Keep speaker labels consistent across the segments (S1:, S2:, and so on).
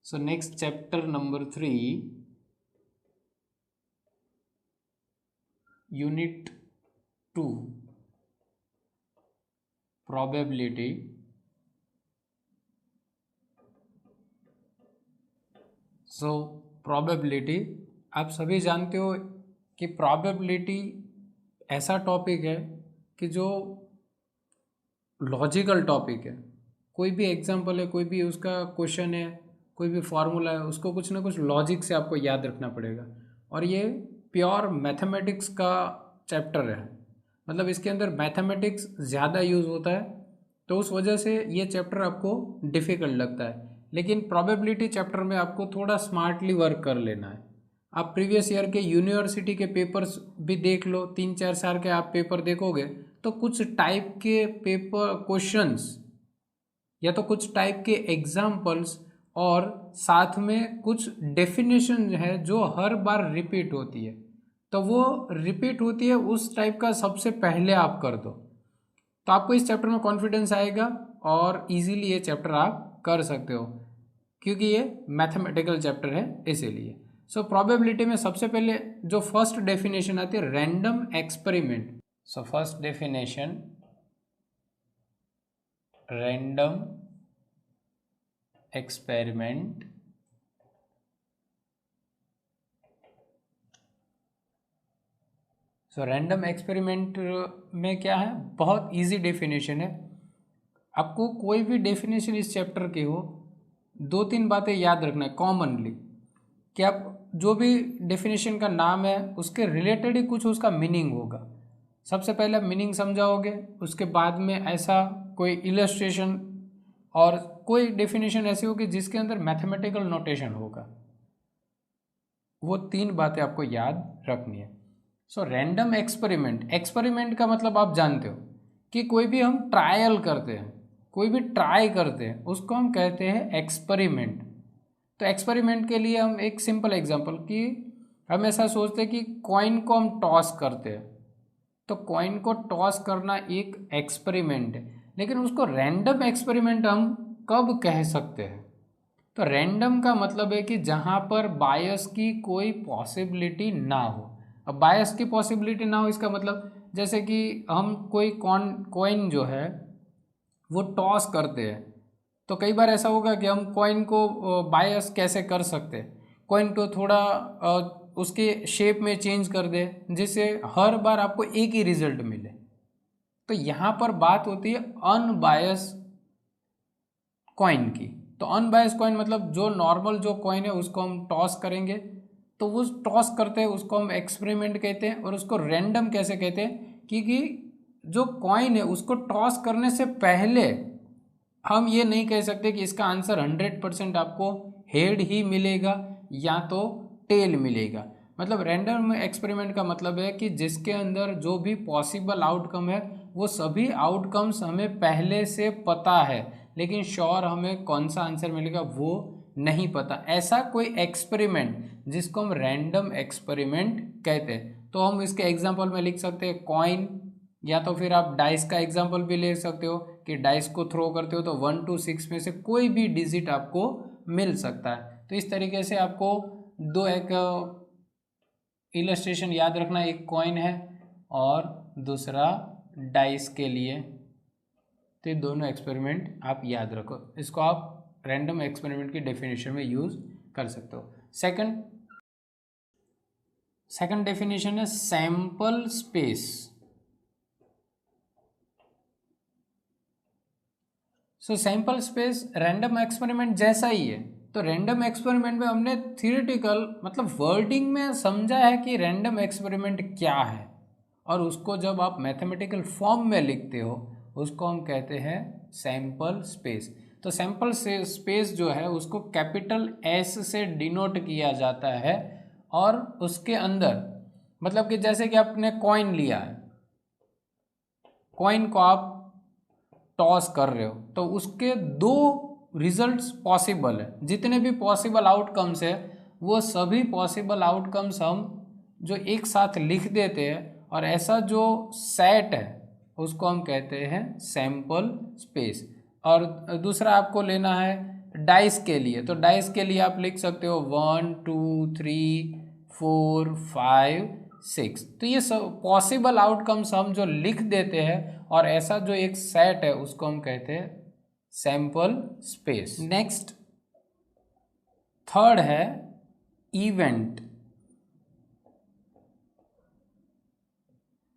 S1: So next chapter number 3, unit 2, probability. So probability आप सभी जानते हो कि probability ऐसा टॉपिक है कि जो लॉजिकल टॉपिक है। कोई भी एग्जाम्पल है, कोई भी उसका क्वेश्चन है, कोई भी फार्मूला है, उसको कुछ ना कुछ लॉजिक से आपको याद रखना पड़ेगा। और ये प्योर मैथमेटिक्स का चैप्टर है, मतलब इसके अंदर मैथमेटिक्स ज़्यादा यूज़ होता है, तो उस वजह से ये चैप्टर आपको डिफ़िकल्ट लगता है। लेकिन प्रोबेबिलिटी चैप्टर में आपको थोड़ा स्मार्टली वर्क कर लेना है। आप प्रीवियस ईयर के यूनिवर्सिटी के पेपर्स भी देख लो, 3-4 साल के आप पेपर देखोगे तो कुछ टाइप के पेपर क्वेश्चंस या तो कुछ टाइप के एग्जाम्पल्स और साथ में कुछ डेफिनेशन है जो हर बार रिपीट होती है, तो वो रिपीट होती है उस टाइप का सबसे पहले आप कर दो, तो आपको इस चैप्टर में कॉन्फिडेंस आएगा और इजीली ये चैप्टर आप कर सकते हो, क्योंकि ये मैथमेटिकल चैप्टर है इसीलिए। सो प्रोबेबिलिटी में सबसे पहले जो फर्स्ट डेफिनेशन आती है random experiment. So first definition random experiment. So random experiment में क्या है, बहुत इजी डेफिनेशन है। आपको कोई भी डेफिनेशन इस चैप्टर की हो, 2-3 बातें याद रखना है कॉमनली, कि आप जो भी डेफिनेशन का नाम है उसके रिलेटेड ही कुछ उसका मीनिंग होगा। सबसे पहले मीनिंग समझाओगे, उसके बाद में ऐसा कोई इलस्ट्रेशन और कोई डेफिनेशन ऐसी होगी जिसके अंदर मैथमेटिकल नोटेशन होगा। वो 3 बातें आपको याद रखनी है। सो रैंडम एक्सपेरिमेंट, एक्सपेरिमेंट का मतलब आप जानते हो कि कोई भी हम ट्रायल करते हैं, कोई भी ट्राई करते हैं, उसको हम कहते हैं एक्सपेरिमेंट। तो एक्सपेरिमेंट के लिए हम एक सिंपल एग्जांपल कि हम ऐसा सोचते हैं कि कॉइन को हम टॉस करते हैं, तो कॉइन को टॉस करना एक एक्सपेरिमेंट है, लेकिन उसको रैंडम एक्सपेरिमेंट हम कब कह सकते हैं? तो रैंडम का मतलब है कि जहाँ पर बायस की कोई पॉसिबिलिटी ना हो। अब बायस की पॉसिबिलिटी ना हो इसका मतलब जैसे कि हम कोई कॉइन जो है वो टॉस करते हैं, तो कई बार ऐसा होगा कि हम कॉइन को बायस कैसे कर सकते हैं, कॉइन को थोड़ा उसके शेप में चेंज कर दे जिससे हर बार आपको एक ही रिजल्ट मिले। तो यहाँ पर बात होती है अनबायस कॉइन की। तो अनबायस कॉइन मतलब जो नॉर्मल जो कॉइन है उसको हम टॉस करेंगे, तो वो टॉस करते हैं उसको हम एक्सपेरिमेंट कहते हैं। और उसको रैंडम कैसे कहते हैं, क्योंकि जो कॉइन है उसको टॉस करने से पहले हम ये नहीं कह सकते कि इसका आंसर 100% आपको हेड ही मिलेगा या तो टेल मिलेगा। मतलब रैंडम एक्सपेरिमेंट का मतलब है कि जिसके अंदर जो भी पॉसिबल आउटकम है वो सभी आउटकम्स हमें पहले से पता है, लेकिन श्योर हमें कौन सा आंसर मिलेगा वो नहीं पता। ऐसा कोई एक्सपेरिमेंट जिसको हम रैंडम एक्सपेरिमेंट कहते हैं। तो हम इसके एग्जांपल में लिख सकते हैं कॉइन, या तो फिर आप डाइस का एग्जांपल भी ले सकते हो कि डाइस को थ्रो करते हो तो 1 to 6 में से कोई भी डिजिट आपको मिल सकता है। तो इस तरीके से आपको दो एक इलस्ट्रेशन याद रखना, एक कॉइन है और दूसरा डाइस के लिए। तो ये दोनों एक्सपेरिमेंट आप याद रखो, इसको आप रैंडम एक्सपेरिमेंट की डेफिनेशन में यूज कर सकते हो। सेकंड डेफिनेशन है सैंपल स्पेस। सो सैंपल स्पेस रैंडम एक्सपेरिमेंट जैसा ही है। तो रैंडम एक्सपेरिमेंट में हमने थियोरेटिकल मतलब वर्डिंग में समझा है कि रैंडम एक्सपेरिमेंट क्या है, और उसको जब आप मैथमेटिकल फॉर्म में लिखते हो उसको हम कहते हैं सैंपल स्पेस। तो सैंपल स्पेस जो है उसको कैपिटल एस से डिनोट किया जाता है, और उसके अंदर मतलब कि जैसे कि आपने कॉइन लिया है, कॉइन को आप टॉस कर रहे हो तो उसके 2 रिजल्ट्स पॉसिबल है। जितने भी पॉसिबल आउटकम्स है वो सभी पॉसिबल आउटकम्स हम जो एक साथ लिख देते हैं, और ऐसा जो सेट है उसको हम कहते हैं सैंपल स्पेस। और दूसरा आपको लेना है डाइस के लिए, तो डाइस के लिए आप लिख सकते हो 1 2 3 4 5 6। तो ये सब पॉसिबल आउटकम्स हम जो लिख देते हैं, और ऐसा जो एक सेट है उसको हम कहते हैं सैंपल स्पेस। नेक्स्ट थर्ड है इवेंट।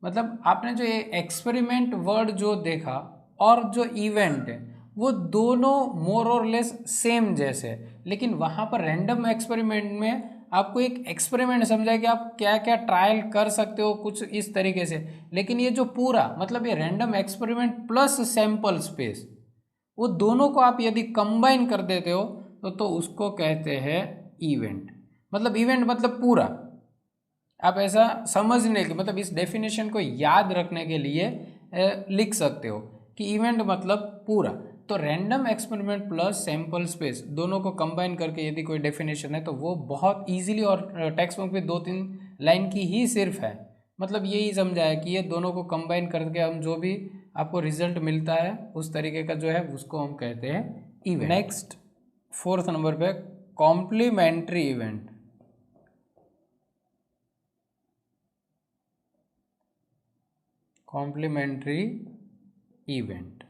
S1: मतलब आपने जो ये एक्सपेरिमेंट वर्ड जो देखा और जो इवेंट है वो दोनों मोर और लेस सेम जैसे है, लेकिन वहाँ पर रैंडम एक्सपेरिमेंट में आपको एक एक्सपेरिमेंट समझा कि आप क्या क्या ट्रायल कर सकते हो कुछ इस तरीके से। लेकिन ये जो पूरा मतलब ये random experiment plus sample space, वो दोनों को आप यदि कंबाइन कर देते हो तो उसको कहते हैं इवेंट। मतलब इवेंट मतलब पूरा। आप ऐसा समझने के मतलब इस डेफिनेशन को याद रखने के लिए लिख सकते हो कि इवेंट मतलब पूरा। तो random experiment plus sample space दोनों को कंबाइन करके यदि कोई डेफिनेशन है तो वो बहुत इजीली, और टेक्स्ट बुक में 2-3 लाइन की ही सिर्फ है। मतलब यही समझा है कि ये दोनों को कंबाइन करके हम जो भी आपको रिजल्ट मिलता है उस तरीके का जो है उसको हम कहते हैं इवेंट। नेक्स्ट 4th नंबर पे complementary event. Complementary event.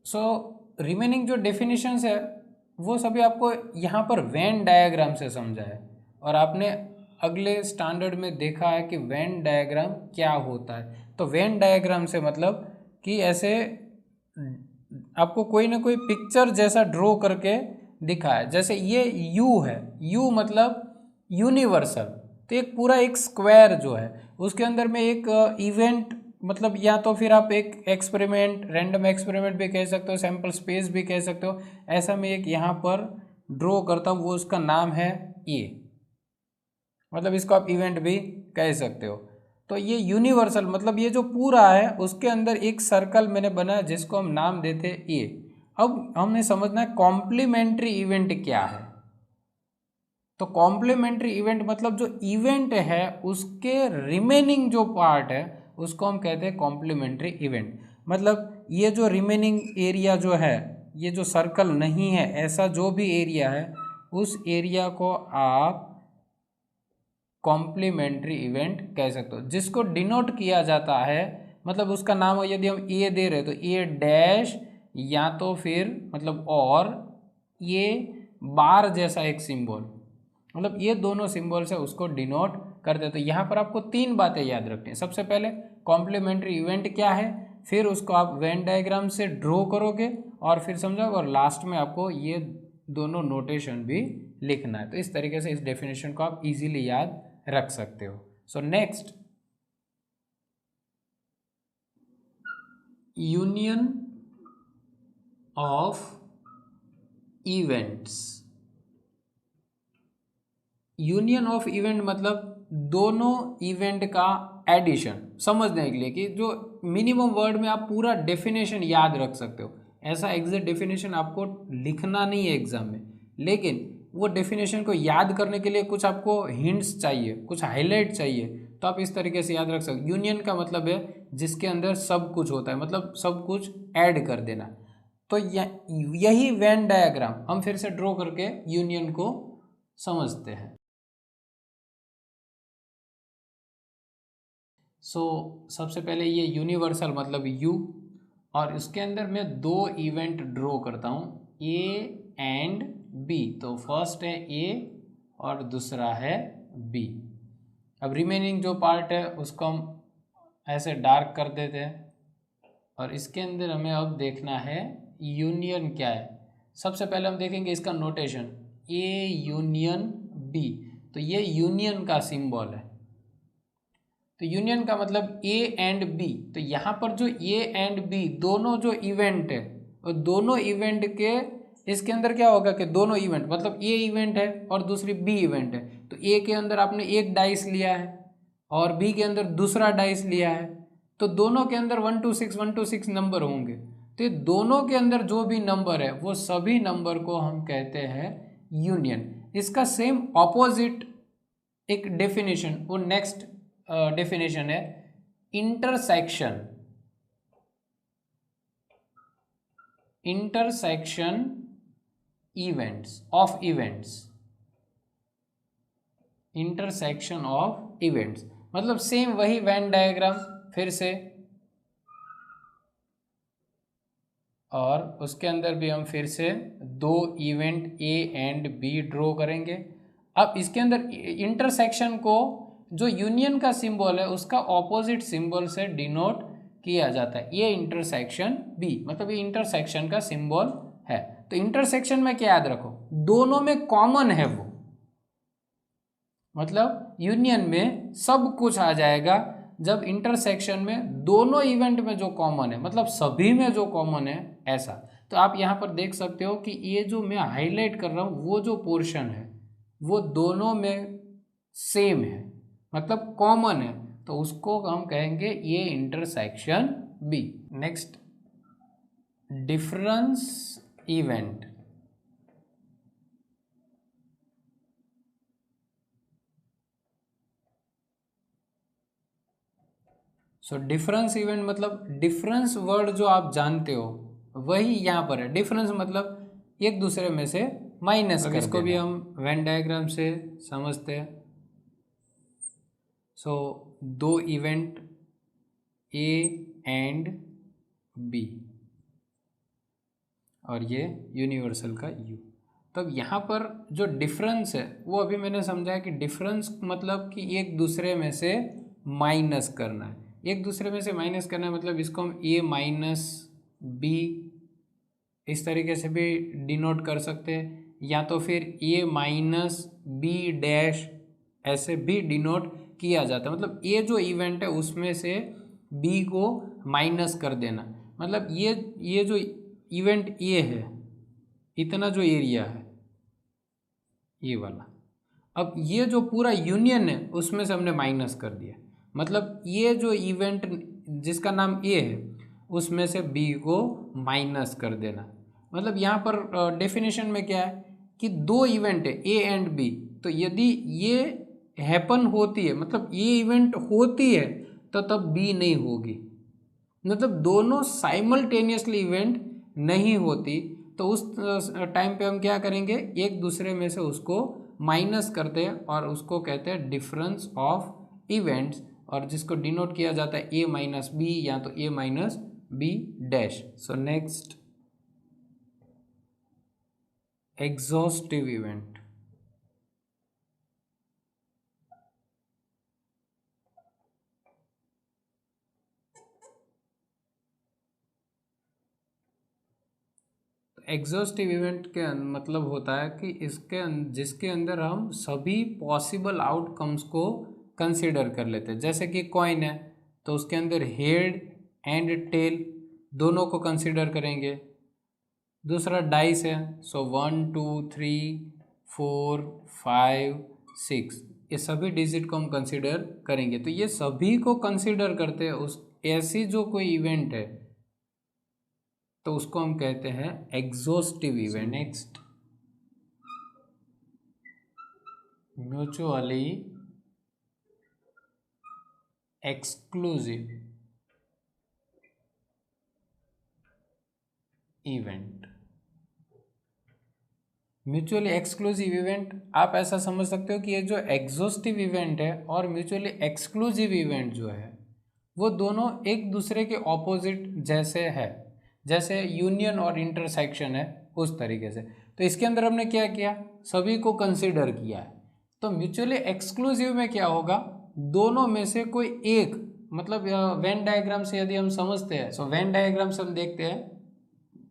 S1: So remaining जो डेफिनेशंस है वो सभी आपको यहाँ पर वेन डायग्राम से समझा है, और आपने अगले स्टैंडर्ड में देखा है कि वेन डायग्राम क्या होता है। तो वेन डायग्राम से मतलब कि ऐसे आपको कोई ना कोई पिक्चर जैसा ड्रॉ करके दिखा है। जैसे ये यू है, यू मतलब यूनिवर्सल। तो एक पूरा एक स्क्वायर जो है उसके अंदर में एक इवेंट, मतलब या तो फिर आप एक एक्सपेरिमेंट, रैंडम एक्सपेरिमेंट भी कह सकते हो, सैंपल स्पेस भी कह सकते हो। ऐसा मैं एक यहाँ पर ड्रॉ करता हूँ, वो उसका नाम है ये, मतलब इसको आप इवेंट भी कह सकते हो। तो ये यूनिवर्सल मतलब ये जो पूरा है उसके अंदर एक सर्कल मैंने बनाया जिसको हम नाम देते ए। अब हमने समझना है कॉम्प्लीमेंट्री इवेंट क्या है। तो कॉम्प्लीमेंट्री इवेंट मतलब जो इवेंट है उसके रिमेनिंग जो पार्ट है उसको हम कहते हैं कॉम्प्लीमेंट्री इवेंट। मतलब ये जो रिमेनिंग एरिया जो है, ये जो सर्कल नहीं है, ऐसा जो भी एरिया है उस एरिया को आप कॉम्प्लीमेंट्री इवेंट कह सकते हो, जिसको डिनोट किया जाता है। मतलब उसका नाम हो, यदि हम ए दे रहे तो ए डैश, या तो फिर मतलब और ये बार जैसा एक सिंबल, मतलब ये दोनों सिंबल से उसको डिनोट करते हैं। तो यहाँ पर आपको 3 बातें याद रखनी है। सबसे पहले कॉम्प्लीमेंट्री इवेंट क्या है, फिर उसको आप वेन डायग्राम से ड्रॉ करोगे और फिर समझोगे, और लास्ट में आपको ये दोनों नोटेशन भी लिखना है। तो इस तरीके से इस डेफिनेशन को आप इजीली याद रख सकते हो। So next, union of events. Union of event मतलब दोनों इवेंट का एडिशन, समझने के लिए कि जो मिनिमम वर्ड में आप पूरा डेफिनेशन याद रख सकते हो। ऐसा एग्जैक्ट डेफिनेशन आपको लिखना नहीं है एग्जाम में, लेकिन वो डेफिनेशन को याद करने के लिए कुछ आपको हिंट्स चाहिए, कुछ हाईलाइट चाहिए, तो आप इस तरीके से याद रख सकते। यूनियन का मतलब है जिसके अंदर सब कुछ होता है, मतलब सब कुछ ऐड कर देना। तो यही वेन डायग्राम हम फिर से ड्रॉ करके यूनियन को समझते हैं। सबसे पहले ये यूनिवर्सल मतलब यू, और इसके अंदर मैं 2 इवेंट ड्रॉ करता हूँ, ए एंड बी। तो फर्स्ट है ए और दूसरा है बी। अब रिमेनिंग जो पार्ट है उसको हम ऐसे डार्क कर देते हैं, और इसके अंदर हमें अब देखना है यूनियन क्या है। सबसे पहले हम देखेंगे इसका नोटेशन, ए यूनियन बी। तो ये यूनियन का सिंबल है। तो यूनियन का मतलब ए एंड बी। तो यहाँ पर जो ए एंड बी दोनों जो इवेंट है, और दोनों इवेंट के इसके अंदर क्या होगा कि दोनों इवेंट मतलब ए इवेंट है और दूसरी बी इवेंट है। तो ए के अंदर आपने एक डाइस लिया है और बी के अंदर दूसरा डाइस लिया है, तो दोनों के अंदर 1 to 6 1 to 6 नंबर होंगे। तो ये दोनों के अंदर जो भी नंबर है वो सभी नंबर को हम कहते हैं यूनियन। इसका सेम ऑपोजिट एक डेफिनेशन, वो नेक्स्ट डेफिनेशन है intersection. Intersection events of events, intersection of events मतलब सेम वही वेन डायग्राम फिर से, और उसके अंदर भी हम फिर से दो event A and B draw करेंगे। अब इसके अंदर इंटरसेक्शन को जो यूनियन का सिंबल है उसका ऑपोजिट सिंबल से डिनोट किया जाता है, ये इंटरसेक्शन बी, मतलब ये इंटरसेक्शन का सिंबल है। तो इंटरसेक्शन में क्या याद रखो, दोनों में कॉमन है वो, मतलब यूनियन में सब कुछ आ जाएगा। जब इंटरसेक्शन में दोनों इवेंट में जो कॉमन है, मतलब सभी में जो कॉमन है ऐसा। तो आप यहाँ पर देख सकते हो कि ये जो मैं हाईलाइट कर रहा हूँ वो जो पोर्शन है वो दोनों में सेम है, मतलब कॉमन है, तो उसको हम कहेंगे ये intersection B. Next, difference event. So difference event मतलब डिफरेंस वर्ड जो आप जानते हो वही यहाँ पर है। डिफरेंस मतलब एक दूसरे में से माइनस कर, इसको भी हम वेन डायग्राम से समझते हैं। सो दो इवेंट ए एंड बी और ये यूनिवर्सल का यू। तब यहाँ पर जो डिफरेंस है वो अभी मैंने समझाया कि डिफरेंस मतलब कि एक दूसरे में से माइनस करना है, एक दूसरे में से माइनस करना है, मतलब इसको हम ए माइनस बी इस तरीके से भी डिनोट कर सकते हैं, या तो फिर ए माइनस बी डैश ऐसे भी डिनोट किया जाता है। मतलब ये जो इवेंट है उसमें से बी को माइनस कर देना, मतलब ये जो इवेंट ए है, इतना जो एरिया है ये वाला, अब ये जो पूरा यूनियन है उसमें से हमने माइनस कर दिया, मतलब ये जो इवेंट जिसका नाम ए है उसमें से बी को माइनस कर देना। मतलब यहाँ पर डेफिनेशन में क्या है कि दो इवेंट है ए एंड बी, तो यदि ये हैपन होती है, मतलब ये इवेंट होती है, तो तब बी नहीं होगी, मतलब दोनों साइमल्टेनियसली इवेंट नहीं होती, तो उस टाइम पे हम क्या करेंगे, एक दूसरे में से उसको माइनस करते हैं और उसको कहते हैं डिफरेंस ऑफ इवेंट्स, और जिसको डिनोट किया जाता है ए माइनस बी या तो A minus B dash. So next, exhaustive event. Exhaustive event के मतलब होता है कि जिसके अंदर हम सभी पॉसिबल आउटकम्स को कंसीडर कर लेते हैं। जैसे कि कॉइन है तो उसके अंदर हेड एंड टेल दोनों को कंसीडर करेंगे। दूसरा डाइस है, सो 1 2 3 4 5 6 ये सभी डिजिट को हम कंसीडर करेंगे। तो ये सभी को कंसीडर करते हैं उस ऐसी जो कोई इवेंट है तो उसको हम कहते हैं exhaustive event. Next, mutually exclusive event. Mutually exclusive event आप ऐसा समझ सकते हो कि ये जो एग्जॉस्टिव इवेंट है और म्यूचुअली एक्सक्लूसिव इवेंट जो है वो दोनों एक दूसरे के ऑपोजिट जैसे है, जैसे यूनियन और इंटरसेक्शन है उस तरीके से। तो इसके अंदर हमने क्या किया, सभी को कंसीडर किया है। तो म्यूचुअली एक्सक्लूसिव में क्या होगा, दोनों में से कोई एक, मतलब वेन डायग्राम से यदि हम समझते हैं, सो वेन डायग्राम से हम देखते हैं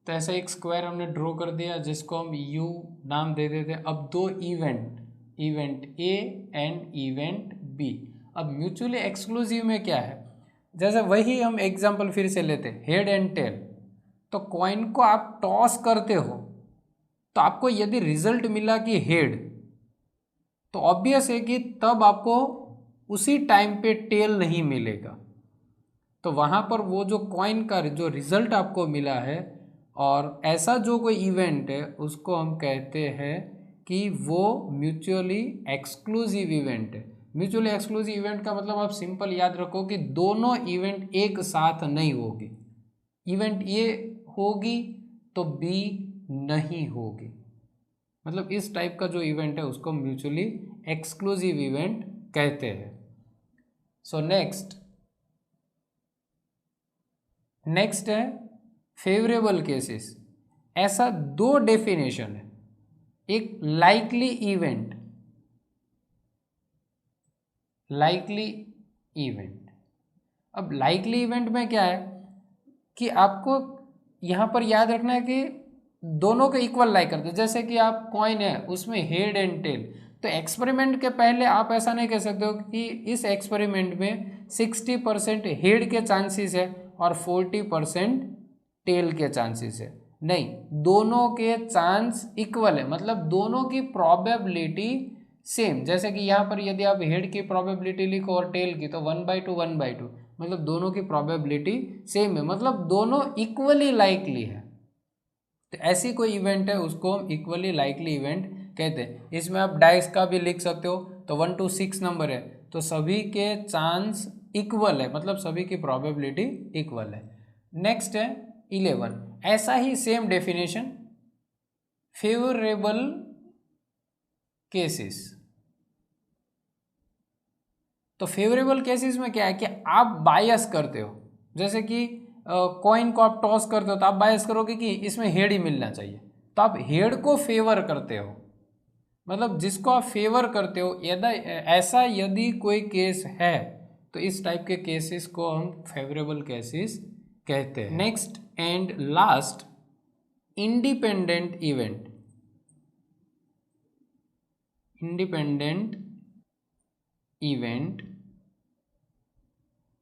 S1: तो ऐसा एक स्क्वायर हमने ड्रॉ कर दिया जिसको हम यू नाम दे देते हैं। अब दो event A and event B. अब म्यूचुअली एक्सक्लूसिव में क्या है, जैसे वही हम एग्जांपल फिर से लेते हैं, हेड एंड टेल। तो कॉइन को आप टॉस करते हो तो आपको यदि रिजल्ट मिला कि हेड, तो ऑब्वियस है कि तब आपको उसी टाइम पे टेल नहीं मिलेगा। तो वहाँ पर वो जो कॉइन का जो रिजल्ट आपको मिला है और ऐसा जो कोई इवेंट है उसको हम कहते हैं कि वो म्यूचुअली एक्सक्लूसिव इवेंट है। म्यूचुअली एक्सक्लूसिव इवेंट का मतलब आप सिंपल याद रखो कि दोनों इवेंट एक साथ नहीं होगी। इवेंट ये होगी तो बी नहीं होगी। मतलब इस टाइप का जो इवेंट है उसको म्यूचुअली एक्सक्लूसिव इवेंट कहते हैं। सो नेक्स्ट है फेवरेबल केसेस। ऐसा दो डेफिनेशन है, एक लाइकली इवेंट। अब लाइकली इवेंट में क्या है कि आपको यहां पर याद रखना है कि दोनों को इक्वल लाइक करते हैं। जैसे कि आप कॉइन है उसमें हेड एंड टेल, तो एक्सपेरिमेंट के पहले आप ऐसा नहीं कह सकते हो कि इस एक्सपेरिमेंट में 60% हेड के चांसेस है और 40% टेल के चांसेस है। नहीं, दोनों के चांस इक्वल है, मतलब दोनों की प्रोबेबिलिटी सेम। जैसे कि यहाँ पर यदि आप हेड की प्रोबेबिलिटी लिखो और टेल की, तो 1/2 मतलब दोनों की प्रोबेबिलिटी सेम है, मतलब दोनों इक्वली लाइकली है। तो ऐसी कोई इवेंट है उसको हम इक्वली लाइकली इवेंट कहते हैं। इसमें आप डाइस का भी लिख सकते हो, तो 1 to 6 नंबर है तो सभी के चांस इक्वल है, मतलब सभी की प्रोबेबिलिटी इक्वल है। नेक्स्ट है 11। ऐसा ही सेम डेफिनेशन फेवरेबल केसेस। तो फेवरेबल केसेस में क्या है कि आप बायस करते हो। जैसे कि कॉइन को आप टॉस करते हो तो आप बायस करोगे कि इसमें हेड ही मिलना चाहिए, तो आप हेड को फेवर करते हो। मतलब जिसको आप फेवर करते हो, यदि ऐसा यदि कोई केस है तो इस टाइप के केसेस को हम फेवरेबल केसेस कहते हैं। Next and last, independent event.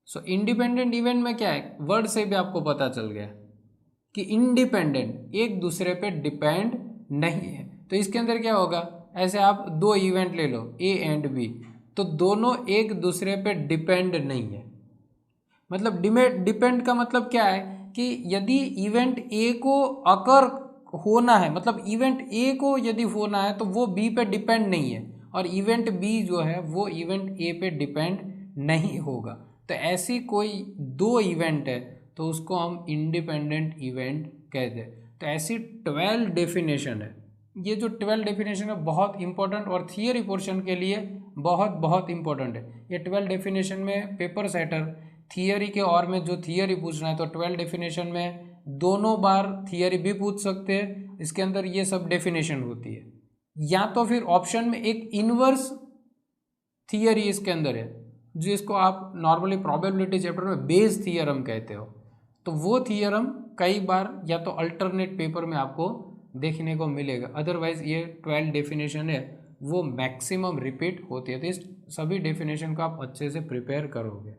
S1: So independent event में क्या है, वर्ड से भी आपको पता चल गया कि इंडिपेंडेंट, एक दूसरे पे डिपेंड नहीं है। तो इसके अंदर क्या होगा, ऐसे आप दो इवेंट ले लो ए एंड बी, तो दोनों एक दूसरे पे डिपेंड नहीं है। मतलब डिपेंड का मतलब क्या है कि यदि इवेंट ए को अकर होना है, मतलब इवेंट ए को यदि होना है तो वो बी पे डिपेंड नहीं है, और इवेंट बी जो है वो इवेंट ए पे डिपेंड नहीं होगा। तो ऐसी कोई दो इवेंट है तो उसको हम इंडिपेंडेंट इवेंट कहते हैं। तो ऐसी 12 डेफिनेशन है। ये जो 12 डेफिनेशन है बहुत इंपॉर्टेंट और थियरी पोर्शन के लिए बहुत बहुत इंपॉर्टेंट है। ये 12 डेफिनेशन में पेपर सेटर थियरी के और में जो थियरी पूछना है तो 12 डेफिनेशन में दोनों बार थियरी भी पूछ सकते हैं। इसके अंदर ये सब डेफिनेशन होती है, या तो फिर ऑप्शन में एक इनवर्स थियरी इसके अंदर है जिसको आप नॉर्मली प्रोबेबिलिटी चैप्टर में बेस थियरम कहते हो। तो वो थियरम कई बार या तो अल्टरनेट पेपर में आपको देखने को मिलेगा। अदरवाइज ये 12 डेफिनेशन है वो मैक्सिमम रिपीट होती है। तो इस सभी डेफिनेशन को आप अच्छे से प्रिपेयर करोगे।